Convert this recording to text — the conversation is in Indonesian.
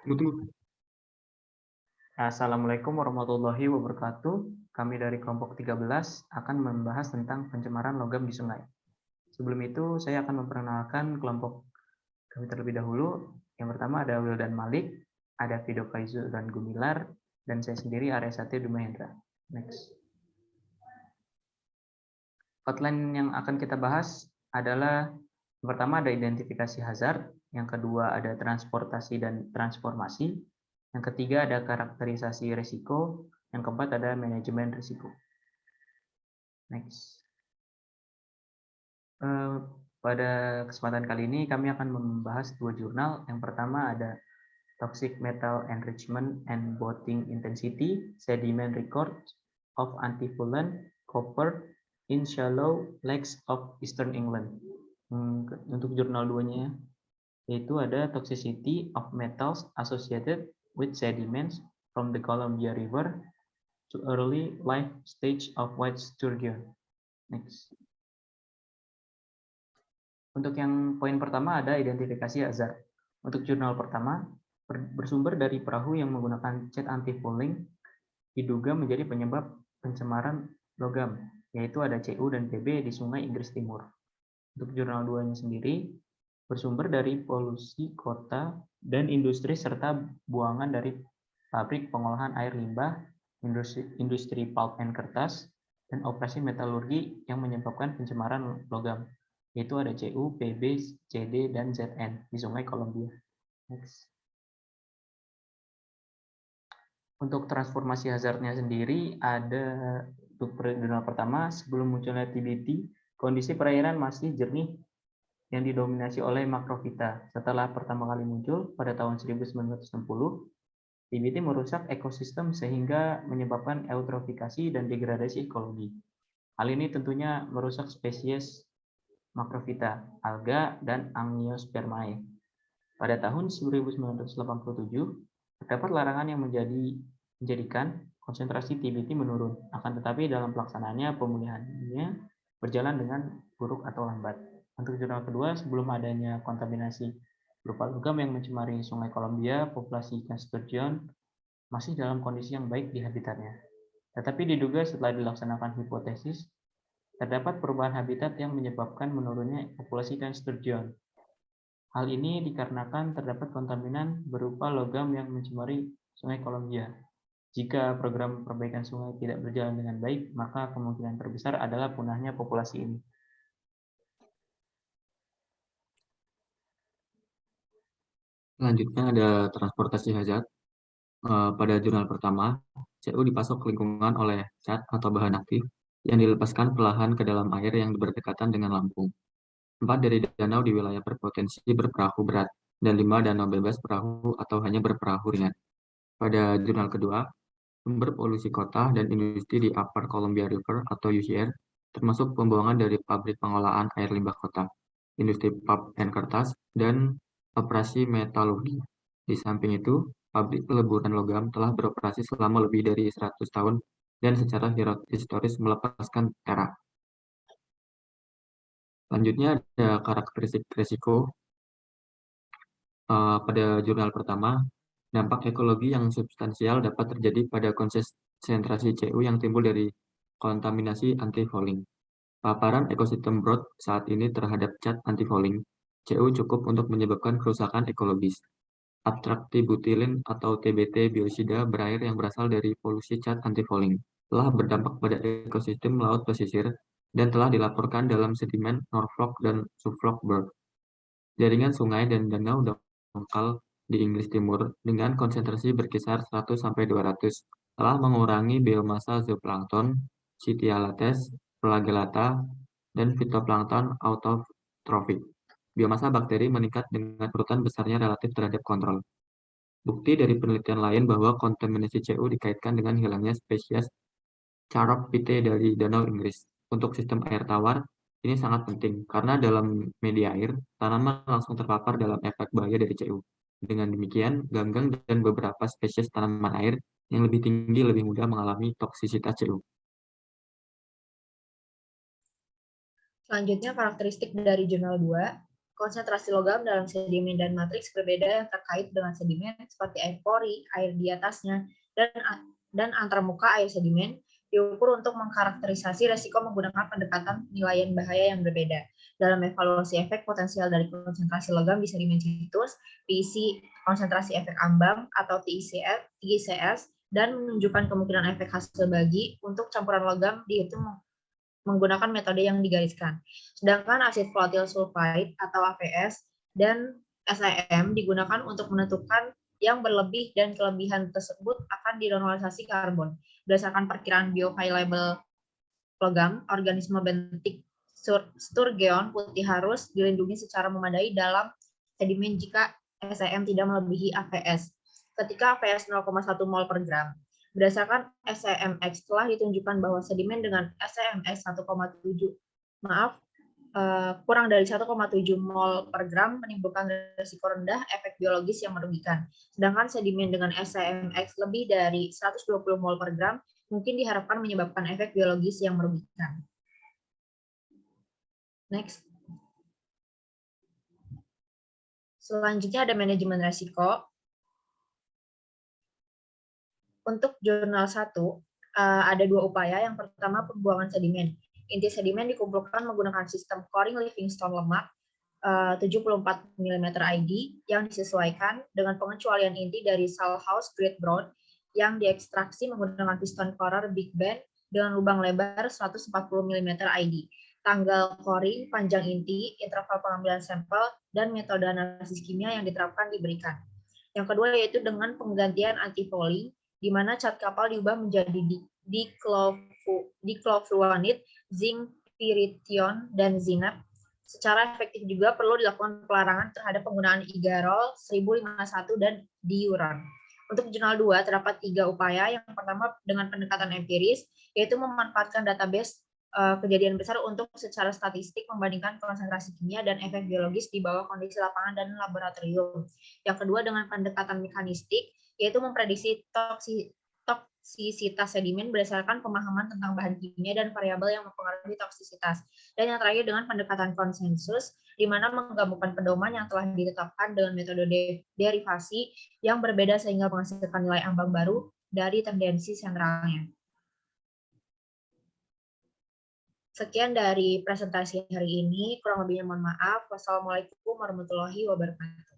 Tunggu. Assalamualaikum warahmatullahi wabarakatuh. Kami dari kelompok 13 akan membahas tentang pencemaran logam di sungai. Sebelum itu, saya akan memperkenalkan kelompok kami terlebih dahulu. Yang pertama ada Wildan Malik, ada Fido Faizu dan Gumilar, dan saya sendiri Arya Satya Dumahendra. Next. Outline yang akan kita bahas adalah yang pertama ada identifikasi hazard, yang kedua ada transportasi dan transformasi, yang ketiga ada karakterisasi risiko, yang keempat ada manajemen risiko. Next. Pada kesempatan kali ini kami akan membahas dua jurnal. Yang pertama ada Toxic Metal Enrichment and Boating Intensity Sediment Record of Antifoulant Copper in Shallow Lakes of Eastern England. Untuk jurnal duanya yaitu ada Toxicity of Metals Associated with Sediments from the Columbia River to Early Life Stage of White Sturgeon. Next. Untuk yang poin pertama ada identifikasi hazard. Untuk jurnal pertama, bersumber dari perahu yang menggunakan cat anti-fouling diduga menjadi penyebab pencemaran logam, yaitu ada Cu dan Pb di Sungai Inggris Timur. Untuk jurnal 2-nya sendiri, bersumber dari polusi kota dan industri serta buangan dari pabrik pengolahan air limbah, industri pulp and kertas, dan operasi metalurgi yang menyebabkan pencemaran logam, yaitu ada Cu, Pb, Cd, dan Zn di Sungai Columbia. Next. Untuk transformasi hazardnya sendiri ada untuk jurnal pertama, sebelum munculnya TBT, kondisi perairan masih jernih yang didominasi oleh makrofita. Setelah pertama kali muncul pada tahun 1960, TBT merusak ekosistem sehingga menyebabkan eutrofikasi dan degradasi ekologi. Hal ini tentunya merusak spesies makrofita, alga, dan Angiospermae. Pada tahun 1987, terdapat larangan yang menjadikan konsentrasi TBT menurun. Akan tetapi dalam pelaksanaannya pemulihannya berjalan dengan buruk atau lambat. Untuk jurnal kedua, sebelum adanya kontaminasi berupa logam yang mencemari Sungai Columbia, populasi ikan sturgeon masih dalam kondisi yang baik di habitatnya. Tetapi diduga setelah dilaksanakan hipotesis, terdapat perubahan habitat yang menyebabkan menurunnya populasi ikan sturgeon. Hal ini dikarenakan terdapat kontaminan berupa logam yang mencemari Sungai Columbia. Jika program perbaikan sungai tidak berjalan dengan baik, maka kemungkinan terbesar adalah punahnya populasi ini. Selanjutnya ada transportasi hazard. Pada jurnal pertama, Cu dipasok ke lingkungan oleh cat atau bahan aktif yang dilepaskan perlahan ke dalam air yang berdekatan dengan Lampung. 4 dari danau di wilayah berpotensi berperahu berat, dan 5 danau bebas perahu atau hanya berperahu ringan. Pada jurnal kedua, sumber polusi kota dan industri di Upper Columbia River atau UCR, termasuk pembuangan dari pabrik pengolahan air limbah kota, industri pulp and kertas, dan operasi metalurgi. Di samping itu, pabrik peleburan logam telah beroperasi selama lebih dari 100 tahun dan secara historis melepaskan perak. Selanjutnya ada karakteristik risiko. Pada jurnal pertama, dampak ekologi yang substansial dapat terjadi pada konsentrasi Cu yang timbul dari kontaminasi antifouling. Paparan ekosistem broad saat ini terhadap cat antifouling Cu cukup untuk menyebabkan kerusakan ekologis. Abstraktibutilin atau TBT biosida berair yang berasal dari polusi cat antifouling telah berdampak pada ekosistem laut pesisir dan telah dilaporkan dalam sedimen Norfolk dan Suffolk Bird. Jaringan sungai dan danau dangkal di Inggris Timur dengan konsentrasi berkisar 100-200 telah mengurangi biomasa zooplankton, Cytialates, Flagellata, dan fitoplankton autotrofik. Biomasa bakteri meningkat dengan urutan besarnya relatif terhadap kontrol. Bukti dari penelitian lain bahwa kontaminasi Cu dikaitkan dengan hilangnya spesies Charop Pite dari Danau Inggris. Untuk sistem air tawar, ini sangat penting karena dalam media air, tanaman langsung terpapar dalam efek bahaya dari Cu. Dengan demikian, ganggang dan beberapa spesies tanaman air yang lebih tinggi lebih mudah mengalami toksisitas Cu. Selanjutnya karakteristik dari jurnal 2. Konsentrasi logam dalam sedimen dan matriks berbeda yang terkait dengan sedimen seperti air pori, air di atasnya, dan antarmuka air sedimen diukur untuk mengkarakterisasi resiko menggunakan pendekatan penilaian bahaya yang berbeda. Dalam evaluasi efek potensial dari konsentrasi logam di sedimen situs, PEC konsentrasi efek ambang atau TICS, dan menunjukkan kemungkinan efek hasil bagi untuk campuran logam dihitung menggunakan metode yang digariskan. Sedangkan asid volatil sulfide atau AVS dan SEM digunakan untuk menentukan yang berlebih dan kelebihan tersebut akan dinormalisasi karbon. Berdasarkan perkiraan bioavailable logam, organisme bentik Sturgeon putih harus dilindungi secara memadai dalam sedimen jika SEM tidak melebihi AVS. Ketika AVS 0,1 mol per gram. Berdasarkan SEMX telah ditunjukkan bahwa sedimen dengan SEMX 1,7 kurang dari 1,7 mol per gram menimbulkan risiko rendah efek biologis yang merugikan. Sedangkan sedimen dengan SEMX lebih dari 120 mol per gram mungkin diharapkan menyebabkan efek biologis yang merugikan. Next. Selanjutnya ada manajemen risiko. Untuk jurnal 1, ada 2 upaya. Yang pertama, pembuangan sedimen. Inti sedimen dikumpulkan menggunakan sistem coring Livingstone lemak 74 mm ID yang disesuaikan dengan pengecualian inti dari Salthouse Great Broad yang diekstraksi menggunakan piston corer Big Bend dengan lubang lebar 140 mm ID. Tanggal coring, panjang inti, interval pengambilan sampel, dan metode analisis kimia yang diterapkan diberikan. Yang kedua yaitu dengan penggantian anti-fouling, di mana cat kapal diubah menjadi diclofluanid, zinc, pyrithion, dan zinc. Secara efektif juga perlu dilakukan pelarangan terhadap penggunaan Igarol 1051 dan diuran. Untuk jurnal 2 terdapat 3 upaya. Yang pertama dengan pendekatan empiris, yaitu memanfaatkan database kejadian besar untuk secara statistik membandingkan konsentrasi kimia dan efek biologis di bawah kondisi lapangan dan laboratorium. Yang kedua dengan pendekatan mekanistik, yaitu memprediksi toksisitas sedimen berdasarkan pemahaman tentang bahan kimia dan variabel yang mempengaruhi toksisitas. Dan yang terakhir dengan pendekatan konsensus, di mana menggabungkan pedoman yang telah ditetapkan dengan metode derivasi yang berbeda sehingga menghasilkan nilai ambang baru dari tendensi sentralnya. Sekian dari presentasi hari ini, kurang lebihnya mohon maaf. Wassalamualaikum warahmatullahi wabarakatuh.